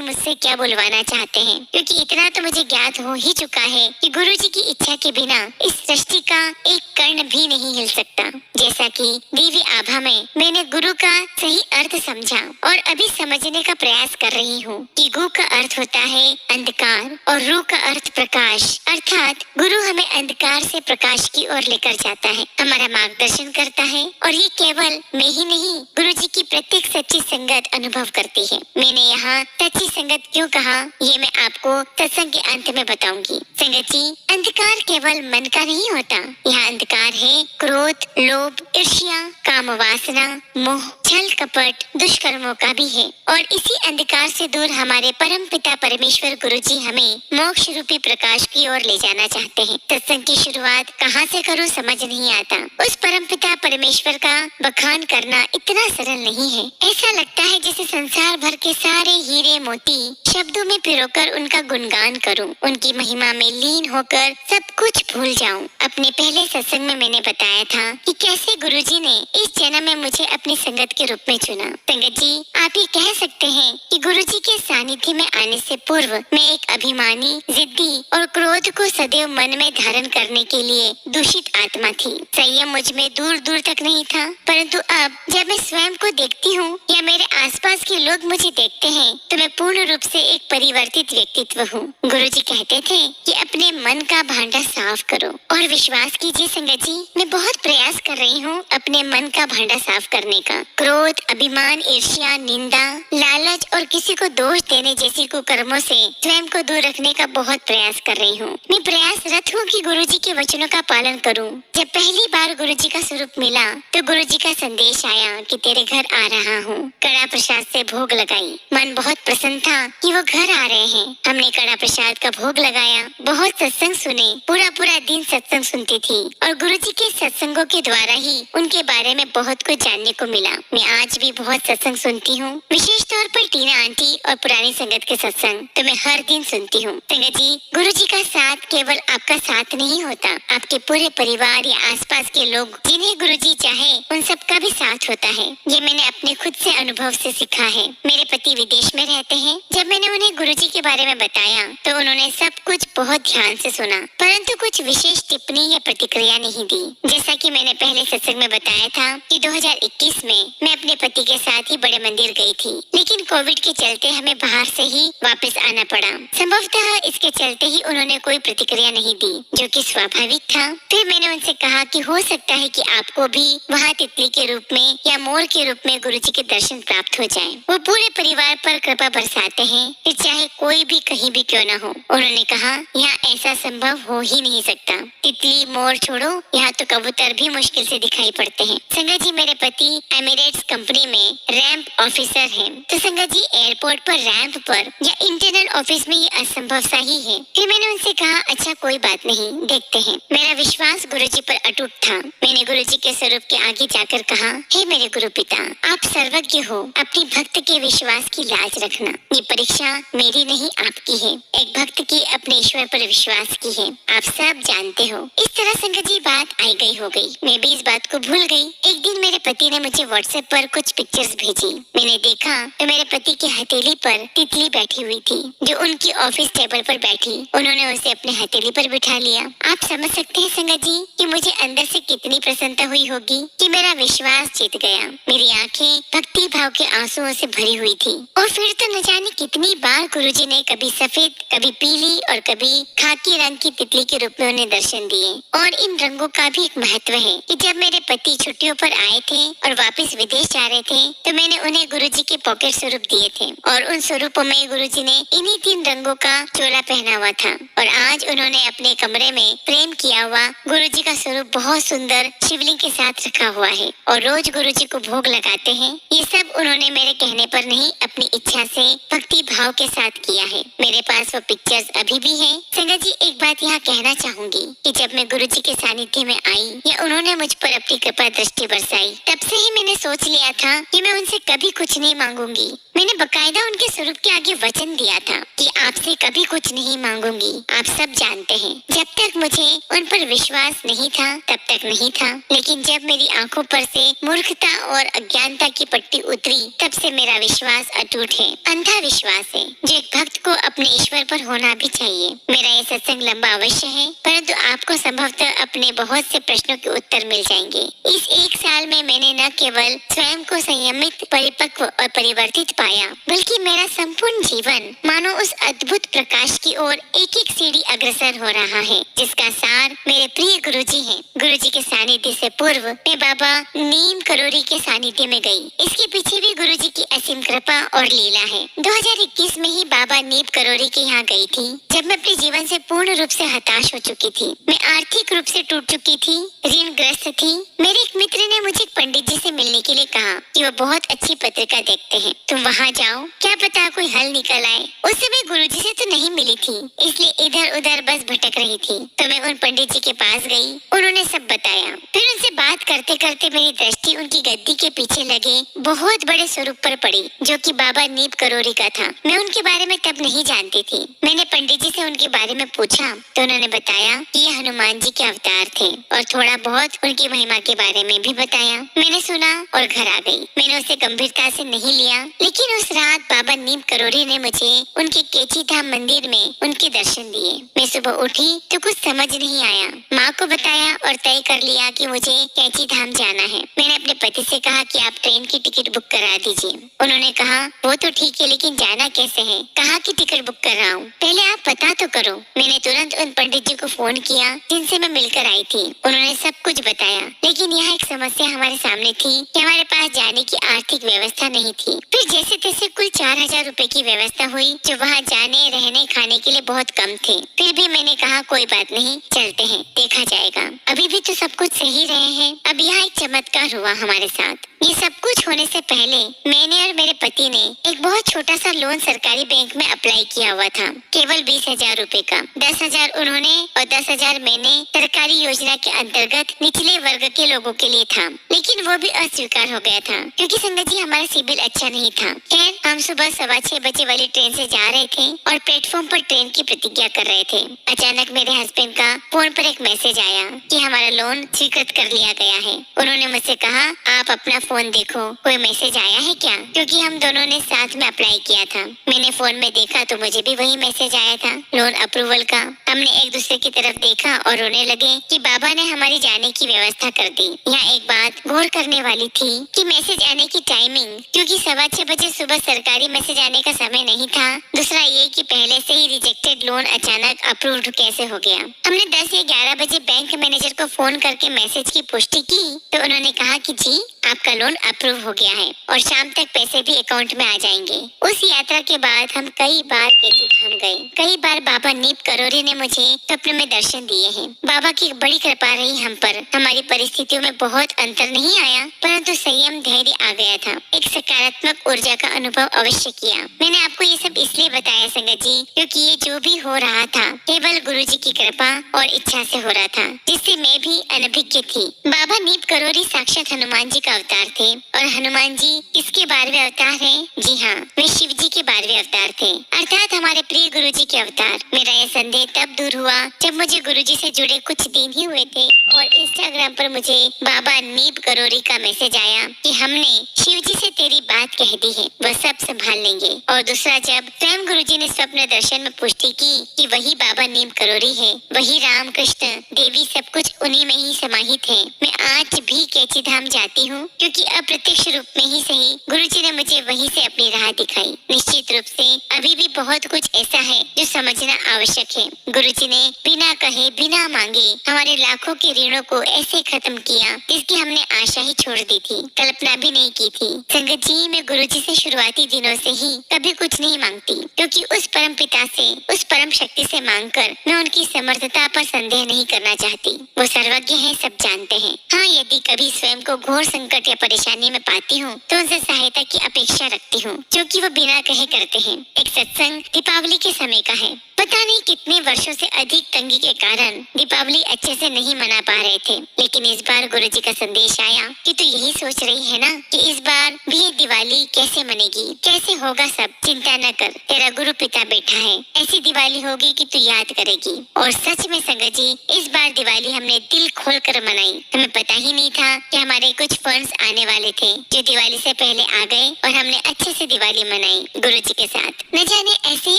मुझसे क्या बुलवाना चाहते हैं, क्योंकि इतना तो मुझे ज्ञात हो ही चुका है कि गुरुजी की इच्छा के बिना इस सृष्टि का एक कण भी नहीं हिल सकता। जैसा कि देवी आभा में मैंने गुरु का सही अर्थ समझा और अभी समझने का प्रयास कर रही हूँ कि गु का अर्थ होता है अंधकार और रू का अर्थ प्रकाश, अर्थात गुरु हमें अंधकार से प्रकाश की ओर लेकर जाता है, हमारा मार्गदर्शन करता है। और ये केवल मैं ही नहीं, गुरुजी की प्रत्येक सच्ची संगत अनुभव करती है। मैंने यहाँ सच्ची संगत क्यों कहा ये मैं आपको सत्संग के अंत में बताऊंगी। संगत जी अंधकार केवल मन का नहीं होता, यह अंधकार है क्रोध, लोभ, ईर्ष्या, काम वासना, मोह, छल कपट, दुष्कर्मों का भी है। और इसी अंधकार से दूर हमारे परम पिता परमेश्वर गुरुजी हमें मोक्ष रूपी प्रकाश की ओर ले जाना चाहते हैं। सत्संग की शुरुआत कहाँ से करूँ समझ नहीं आता। उस परम पिता परमेश्वर का बखान करना इतना सरल नहीं है। ऐसा लगता है जैसे संसार भर के सारे हीरे मोती शब्दों में पिरोकर उनका गुणगान करूं, उनकी महिमा में लीन होकर सब कुछ भूल जाऊं। अपने पहले सत्संग में मैंने बताया था कि कैसे गुरुजी ने इस जन्म में मुझे अपनी संगत के रूप में चुना। संगत जी आप ये कह सकते हैं कि गुरुजी के सानिध्य में आने से पूर्व मैं एक अभिमानी, जिद्दी और क्रोध को सदैव मन में धारण करने के लिए दूषित आत्मा थी। संयम मुझ में दूर दूर तक नहीं था, परंतु अब जब मैं स्वयं को देखती हूँ या मेरे आसपास के लोग मुझे देखते हैं तो मैं पूर्ण रूप से एक परिवर्तित व्यक्तित्व हूँ। गुरुजी कहते थे कि अपने मन का भांडा साफ करो और विश्वास कीजिए संगत जी मैं बहुत प्रयास कर रही हूँ अपने मन का भांडा साफ करने का। क्रोध, अभिमान, ईर्ष्या, निंदा, लालच और किसी को दोष देने जैसी कुकर्मों से स्वयं को दूर रखने का बहुत प्रयास कर रही हूँ। मैं प्रयासरत हूँ कि गुरुजी के वचनों का पालन करूँ। जब पहली बार गुरुजी का स्वरूप मिला तो गुरुजी का संदेश आया कि तेरे घर आ रहा हूँ। कड़ा प्रसाद से भोग लगाई। मन बहुत प्रसन्न था कि वो घर आ रहे हैं। हमने कड़ा प्रसाद का भोग लगाया, बहुत सत्संग सुने, पूरा दिन सत्संग सुनती थी और गुरुजी के सत्संगों के द्वारा ही उनके बारे में बहुत कुछ जानने को मिला। मैं आज भी बहुत सत्संग सुनती हूँ, विशेष तौर पर टीना आंटी और पुरानी संगत के सत्संग तो मैं हर दिन सुनती हूँ। संगत जी, गुरुजी का साथ केवल आपका साथ नहीं होता, आपके पूरे परिवार या आसपास के लोग जिन्हें गुरुजी चाहे उन सबका भी साथ होता है। ये मैंने अपने खुद से अनुभव से सीखा है। मेरे पति विदेश में रहते हैं। जब मैंने उन्हें गुरुजी के बारे में बताया तो उन्होंने सब कुछ बहुत ध्यान से सुना, परंतु कुछ विशेष टिप्पणी या प्रतिक्रिया नहीं दी। जैसा कि मैंने पहले सत्संग में बताया था कि 2021 में मैं अपने पति के साथ ही बड़े मंदिर गई थी, लेकिन कोविड के चलते हमें बाहर से ही वापस आना पड़ा। संभवतः इसके चलते ही उन्होंने कोई प्रतिक्रिया नहीं दी, जो कि स्वाभाविक था। फिर मैंने उनसे कहा कि हो सकता है कि आपको भी वहाँ तितली के रूप में या मोर के रूप में गुरुजी के दर्शन प्राप्त हो जाए। वो पूरे परिवार पर कृपा बरसाते हैं, फिर चाहे कोई भी कहीं भी क्यों न हो। उन्होंने कहा यहाँ ऐसा संभव हो ही नहीं सकता। तितली मोर छोड़ो, यहाँ तो कबूतर भी मुश्किल से दिखाई पड़ते हैं। संगत जी, मेरे पति एमिरेट्स कंपनी में रैंप ऑफिसर हैं, तो संगत जी एयरपोर्ट पर रैंप पर या इंटरनल ऑफिस में ये असंभव सा ही है। फिर मैंने उनसे कहा अच्छा कोई बात नहीं, देखते हैं। मेरा विश्वास गुरुजी पर अटूट था। मैंने गुरुजी के स्वरूप के आगे जाकर कहा, हे मेरे गुरु पिता, आप सर्वज्ञ हो, अपनी भक्त के विश्वास की लाज रखना। ये परीक्षा मेरी नहीं आपकी है, एक भक्त की अपने ईश्वर पर विश्वास की है, आप सब जानते हो। इस तरह संगत जी बात आई गई हो गई। मैं भी इस बात को भूल गई। एक दिन मेरे पति ने मुझे व्हाट्सएप पर कुछ पिक्चर्स भेजी। मैंने देखा तो मेरे पति की हथेली पर तितली बैठी हुई थी, जो उनकी ऑफिस टेबल पर बैठी। उन्होंने उसे अपने हथेली पर बिठा लिया। आप समझ सकते हैं संगत जी कि मुझे अंदर से कितनी प्रसन्नता हुई होगी कि मेरा विश्वास जीत गया। मेरी आंखें भक्ति भाव के आंसुओं से भरी हुई थी। और फिर तो न जाने कितनी बार गुरुजी ने कभी सफेद, कभी पीली और कभी खाकी रंग की तितली के रूप में उन्हें दर्शन दिए। और इन रंगों का भी एक महत्व है कि जब मेरे पति छुट्टियों पर आए थे और वापस विदेश जा रहे थे तो मैंने उन्हें गुरुजी के पॉकेट स्वरूप दिए थे और उन स्वरूपों में गुरुजी ने इन्हीं 3 रंगों का चोला पहना हुआ था। और आज उन्होंने अपने कमरे में प्रेम किया हुआ गुरुजी का स्वरूप बहुत सुंदर शिवलिंग के साथ रखा हुआ है और रोज गुरुजी को भोग लगाते हैं। ये सब उन्होंने मेरे कहने पर नहीं, अपनी इच्छा से भक्ति भाव के साथ किया है। मेरे पास वो पिक्चर्स अभी भी है। संगत जी, एक बात यहाँ कहना चाहूंगी कि जब मैं गुरुजी के सानिध्य में आई या उन्होंने मुझ पर अपनी कृपा दृष्टि बरसाई, तब से ही मैंने सोच लिया था कि मैं उनसे कभी कुछ नहीं मांगूंगी। मैंने बकायदा उनके स्वरूप के आगे वचन दिया था कि आपसे कभी कुछ नहीं मांगूंगी। आप सब जानते हैं, जब तक मुझे उन पर विश्वास नहीं था तब तक नहीं था, लेकिन जब मेरी आंखों पर से मूर्खता और अज्ञानता की पट्टी उतरी तब से मेरा विश्वास अटूट है, अंधा विश्वास है, जो एक भक्त को अपने ईश्वर पर होना भी चाहिए। मेरा ये सत्संग लंबा अवश्य है, परंतु आपको संभवतः अपने बहुत से प्रश्नों के उत्तर मिल जाएंगे। इस 1 साल में मैंने न केवल स्वयं को संयमित, परिपक्व और परिवर्तित पाया, बल्कि मेरा संपूर्ण जीवन मानो उस अद्भुत प्रकाश की ओर एक-एक सीढ़ी अग्रसर हो रहा है, जिसका सार मेरे प्रिय गुरुजी हैं। गुरुजी के सानिध्य से पूर्व मैं बाबा नीम करोरी के सानिध्य में गई। इसके पीछे भी गुरुजी की असीम कृपा और लीला है। 2021 में ही बाबा नीम करोरी के यहाँ गई थी, जब मैं अपने जीवन से पूर्ण रूप से हताश हो चुकी थी। मैं आर्थिक रूप से टूट चुकी थी, ऋणग्रस्त थी। मेरे एक मित्र ने मुझे एक पंडित जी से मिलने के लिए कहा कि वो बहुत अच्छी पत्रिका देखते हैं, तुम वहाँ जाओ, क्या पता कोई हल निकल आए। उस समय गुरुजी से तो नहीं मिली थी, इसलिए इधर उधर बस भटक रही थी। तो मैं उन पंडित जी के पास गई, उन्होंने सब बताया। फिर उनसे बात करते करते मेरी दृष्टि उनकी गद्दी के पीछे लगे बहुत बड़े स्वरूप पर पड़ी, जो कि बाबा नीम करोरी का था। मैं उनके बारे में तब नहीं जानती थी। मैंने पंडित जी से उनके बारे में पूछा तो उन्होंने बताया कि ये हनुमान जी के अवतार थे और थोड़ा बहुत उनकी महिमा के बारे में भी बताया। मैंने सुना और घर आ गई। मैंने उसे गंभीरता से नहीं लिया, लेकिन उस रात बाबा नीम करोरी ने मुझे उनके केची धाम मंदिर में उनके दर्शन दिए। मैं सुबह उठी तो कुछ समझ नहीं आया। माँ को बताया और तय कर लिया कि मुझे कैची धाम जाना है। मैंने अपने पति से कहा कि आप ट्रेन की टिकट बुक करा दीजिए। उन्होंने कहा वो तो ठीक है, लेकिन जाना कैसे है? कहाँ की टिकट बुक कर रहा हूँ, पहले आप पता तो करो। मैंने तुरंत उन पंडित जी को फोन किया जिनसे मैं मिलकर आई थी। उन्होंने सब कुछ बताया, लेकिन लेकिन यहाँ एक समस्या हमारे सामने थी कि हमारे पास जाने की आर्थिक व्यवस्था नहीं थी। फिर जैसे तैसे कुल 4,000 रुपए की व्यवस्था हुई, जो वहाँ जाने रहने खाने के लिए बहुत कम थे। फिर भी मैंने कहा कोई बात नहीं, चलते हैं, देखा जाएगा। अभी भी तो सब कुछ सही रहे हैं। अब यहाँ एक चमत्कार हुआ हमारे साथ। ये सब कुछ होने से पहले मैंने और मेरे पति ने एक बहुत छोटा सा लोन सरकारी बैंक में अप्लाई किया हुआ था, केवल 20,000 रुपए का। 10,000 उन्होंने और 10,000 मैंने सरकारी योजना के अंतर्गत निचले वर्ग के लोगों के लिए था, लेकिन वो भी अस्वीकार हो गया था क्योंकि संगत जी हमारा सिबिल अच्छा नहीं था। खैर, हम सुबह 6:15 बजे वाली ट्रेन से जा रहे थे और प्लेटफॉर्म पर ट्रेन की प्रतीक्षा कर रहे थे। अचानक मेरे हस्बैंड का फोन पर एक मैसेज आया कि हमारा लोन स्वीकृत कर लिया गया है। उन्होंने मुझसे कहा, आप अपना फोन देखो, कोई मैसेज आया है क्या, क्योंकि हम दोनों ने साथ में अप्लाई किया था। मैंने फोन में देखा तो मुझे भी वही मैसेज आया था, लोन अप्रूवल का। हमने एक दूसरे की तरफ देखा और रोने लगे कि बाबा ने हमारी जाने की व्यवस्था कर दी। यहाँ एक बात गौर करने वाली थी कि मैसेज आने की टाइमिंग, क्योंकि 6:15 बजे सुबह सरकारी मैसेज आने का समय नहीं था। दूसरा ये कि पहले से ही रिजेक्टेड लोन अचानक अप्रूव्ड कैसे हो गया। हमने 10 या 11 बजे बैंक मैनेजर को फोन करके मैसेज की पुष्टि की तो उन्होंने कहा कि जी आपका लोन अप्रूव हो गया है और शाम तक पैसे भी अकाउंट में आ जाएंगे। उस यात्रा के बाद हम कई बार केची धाम गए। कई बार बाबा नीप करोरी ने मुझे स्वप्न में दर्शन दिए हैं। बाबा की बड़ी कृपा रही हम पर। हमारी परिस्थितियों में बहुत अंतर नहीं आया, परंतु संयम धैर्य आ गया था। एक सकारात्मक ऊर्जा का अनुभव अवश्य किया। मैंने आपको ये सब इसलिए बताया संगत जी, क्योंकि ये जो भी हो रहा था केवल गुरु जी की कृपा और इच्छा से हो रहा था, जिससे मैं भी अनभिज्ञ थी। बाबा नीप करोरी साक्षात हनुमान जी का अवतार थे और हनुमान जी किसके 12वें अवतार हैं? जी हाँ, वे शिव जी के 12वें अवतार थे, अर्थात हमारे प्रिय गुरु जी के अवतार। मेरा यह संदेह तब दूर हुआ जब मुझे गुरु जी से जुड़े कुछ दिन ही हुए थे और इंस्टाग्राम पर मुझे बाबा नीप करोरी का मैसेज आया कि हमने शिव जी से तेरी बात कह दी है, वह सब संभाल लेंगे। और दूसरा, जब स्वयं गुरु जी ने स्वप्न दर्शन में पुष्टि की कि वही बाबा नीप करोरी है, वही राम कृष्ण देवी सब कुछ उन्हीं में ही समाहित है। मैं आज भी कैची धाम जाती हूँ, क्योंकि अप्रत्यक्ष रूप में ही सही गुरु जी ने मुझे वहीं से अपनी राह दिखाई। निश्चित रूप से अभी भी बहुत कुछ ऐसा है जो समझना आवश्यक है। गुरु जी ने बिना कहे बिना मांगे हमारे लाखों के ऋणों को ऐसे खत्म किया जिसकी हमने आशा ही छोड़ दी थी, कल्पना भी नहीं की थी। संगत जी, मैं गुरु जी से शुरुआती दिनों से ही कभी कुछ नहीं मांगती, क्योंकि उस परम पिता से, उस परम शक्ति से मांगकर मैं उनकी समर्थता पर संदेह नहीं करना चाहती। वो सर्वज्ञ है, सब जानते हैं। हाँ, यदि कभी स्वयं को घोर संकट या परेशानी में पाती हूँ तो उनसे सहायता की अपेक्षा रखती हूँ, जो कि वो बिना कहे करते हैं। एक सत्संग दीपावली के समय का है। पता नहीं कितने वर्षों से अधिक तंगी के कारण दीपावली अच्छे से नहीं मना पा रहे थे, लेकिन इस बार गुरु जी का संदेश आया कि तू यही सोच रही है ना कि इस बार भी ये दिवाली कैसे मनेगी, कैसे होगा सब, चिंता न कर, तेरा गुरु पिता बैठा है। ऐसी दिवाली होगी कि तू याद करेगी। और सच में संगत जी, इस बार दिवाली हमने दिल खोल कर मनाई। हमें पता ही नहीं था कि हमारे कुछ फंड्स आने वाले थे जो दिवाली से पहले आ गए और हमने अच्छे से दिवाली मनाई गुरु जी के साथ। न जाने ऐसे ही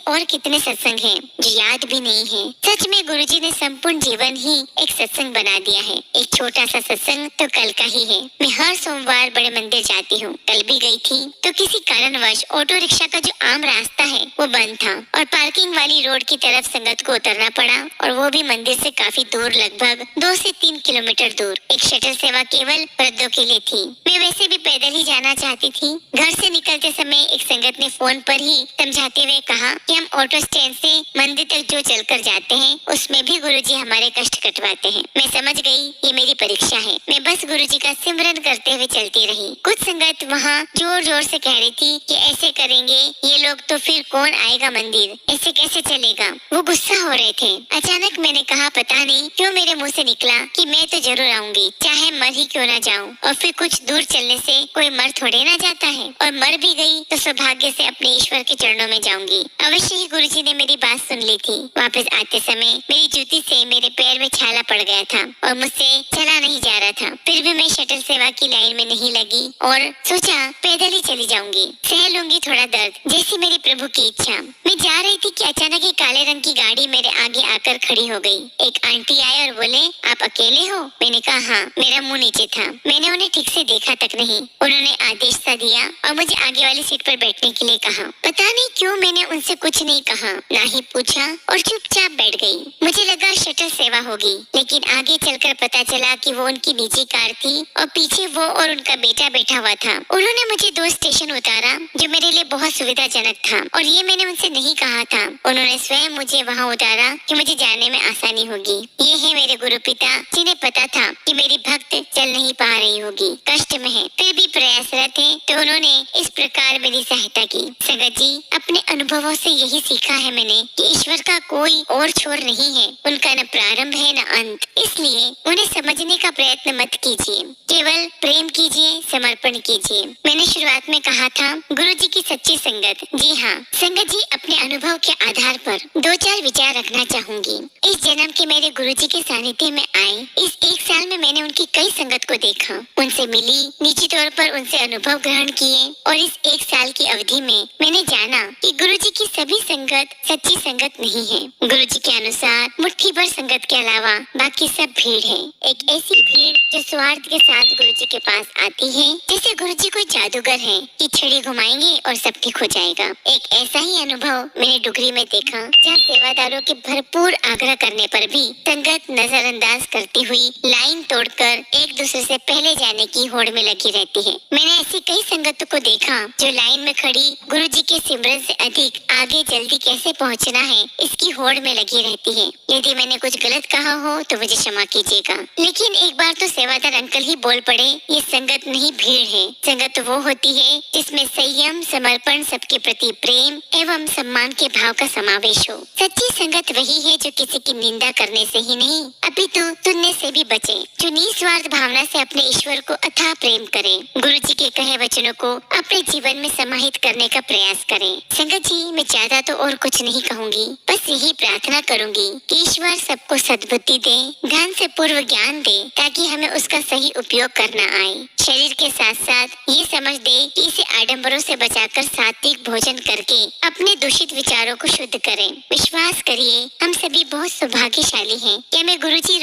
और कितने सत्संग हैं जो याद भी नहीं है। सच में गुरु जी ने संपूर्ण जीवन ही एक सत्संग बना दिया है। एक छोटा सा सत्संग तो कल का ही है। मैं हर सोमवार बड़े मंदिर जाती हूँ। कल भी गई थी तो किसी कारणवश ऑटो रिक्शा का जो आम रास्ता है वो बंद था और पार्किंग वाली रोड की तरफ संगत को उतरना पड़ा, और वो भी मंदिर से काफी दूर, लगभग 2 से 3 किलोमीटर दूर। एक शटल सेवा केवल वृद्धों के लिए थी। मैं वैसे भी पैदल ही जाना चाहती थी। घर से निकलते समय एक संगत ने फोन पर ही समझाते हुए कहा कि हम ऑटो स्टैंड से मंदिर तक जो चलकर जाते हैं उसमें भी गुरुजी हमारे कष्ट कटवाते हैं। मैं समझ गई ये मेरी परीक्षा है। मैं बस गुरुजी का सिमरन करते हुए चलती रही। कुछ संगत वहाँ जोर जोर से कह रही थी कि ऐसे करेंगे ये लोग तो फिर कौन आएगा मंदिर, ऐसे कैसे चलेगा। वो गुस्सा हो रहे थे। अचानक मैंने कहा पता नहीं क्यों मेरे मुँह से निकला कि मैं तो जरूर आऊंगी, चाहे मर ही क्यों ना जाऊं। और फिर कुछ दूर चलने से कोई मर थोड़े ना जाता है, और मर भी गई तो सौभाग्य से अपने ईश्वर के चरणों में जाऊंगी। अवश्य ही गुरुजी ने मेरी बात सुन ली थी। वापस आते समय मेरी जूती से मेरे पैर में छाला पड़ गया था और मुझसे चला नहीं जा रहा था। फिर भी मैं शटल सेवा की लाइन में नहीं लगी और सोचा पैदल ही चली जाऊंगी, सह लूंगी थोड़ा दर्द, जैसी मेरी प्रभु की इच्छा। मैं जा रही थी कि अचानक एक काले रंग की गाड़ी मेरे आगे आकर खड़ी हो गई। एक आंटी आए और बोले आप अकेले हो? मैंने कहा हाँ। मेरा मुंह नीचे था, मैंने उन्हें ठीक से देखा तक नहीं। उन्होंने आदेश सा दिया और मुझे आगे वाली सीट पर बैठने के लिए कहा। पता नहीं क्यों मैंने उनसे कुछ नहीं कहा, ना ही पूछा, और चुपचाप बैठ गई। मुझे लगा शटल सेवा होगी, लेकिन आगे चलकर पता चला कि वो उनकी निजी कार कार थी और पीछे वो और उनका बेटा बैठा हुआ था। उन्होंने मुझे 2 स्टेशन उतारा जो मेरे लिए बहुत सुविधाजनक था और ये मैंने उनसे नहीं कहा था। उन्होंने स्वयं मुझे वहाँ उतारा कि मुझे जाने में आसानी होगी। ये है मेरे गुरु पिता जिन्हें पता था कि मेरी भक्त चल नहीं पा रही होगी, कष्ट में है, फिर भी प्रयासरत है, तो उन्होंने इस प्रकार मेरी सहायता की। संगत जी, अपने अनुभवों से यही सीखा है मैंने कि ईश्वर का कोई और छोर नहीं है, उनका न प्रारंभ है न अंत। इसलिए उन्हें समझने का प्रयत्न मत कीजिए, केवल प्रेम कीजिए, समर्पण कीजिए। मैंने शुरुआत में कहा था गुरु जी की सच्ची संगत। जी हाँ संगत जी, अपने अनुभव के आधार पर 2-4 विचार रखना चाहूंगी। इस जन्म के मेरे गुरु जी के सानिध्य में आए इस 1 साल में मैंने उनकी कई संगत को देखा, उनसे मिली, निजी तौर पर उनसे अनुभव ग्रहण किए और इस 1 साल की अवधि में मैंने जाना कि गुरु जी की सभी संगत सच्ची संगत नहीं है। गुरु जी के अनुसार मुट्ठी भर संगत के अलावा बाकी सब भीड़ है। एक ऐसी भीड़ जो स्वार्थ के साथ गुरु जी के पास आती है, जैसे गुरु जी कोई जादूगर है कि छड़ी घुमाएंगे और सब ठीक हो जाएगा। एक ऐसा ही अनुभव मैंने डुगरी में देखा, जहाँ सेवादारों के भरपूर आग्रह करने पर भी संगत नजरअंदाज करती हुई लाइन तोड़कर एक दूसरे से पहले जाने की होड़ में लगी रहती है। मैंने ऐसी कई संगतों को देखा जो लाइन में खड़ी गुरु जी के सिमरन से अधिक आगे जल्दी कैसे पहुंचना है इसकी होड़ में लगी रहती है। यदि मैंने कुछ गलत कहा हो तो मुझे क्षमा कीजिएगा, लेकिन एक बार तो सेवादार अंकल ही बोल पड़े, ये संगत नहीं भीड़ है। संगत वो होती है जिसमें संयम, समर्पण, सबके प्रति प्रेम एवं सम्मान के भाव का समावेश हो। सच्ची संगत वही है जो किसी की निंदा करने से ही नहीं अपितु तुलने से भी बचे, जो निस्वार्थ भावना से अपने ईश्वर को अथाह प्रेम करे, गुरु जी के कहे वचनों को अपने जीवन में समाहित करने का प्रयास करें। संगत जी, मैं ज्यादा तो और कुछ नहीं कहूँगी, बस यही प्रार्थना करूँगी कि ईश्वर सबको सद्बुद्धि दे, ध्यान से पूर्व ज्ञान दे, ताकि हमें उसका सही उपयोग करना आए। शरीर के साथ साथ ये समझ दे कि इसे आडंबरों से बचाकर सात्विक भोजन करके अपने दूषित विचारों को शुद्ध करें। विश्वास करिए, हम सभी बहुत सौभाग्यशाली हैं कि हमें गुरु जी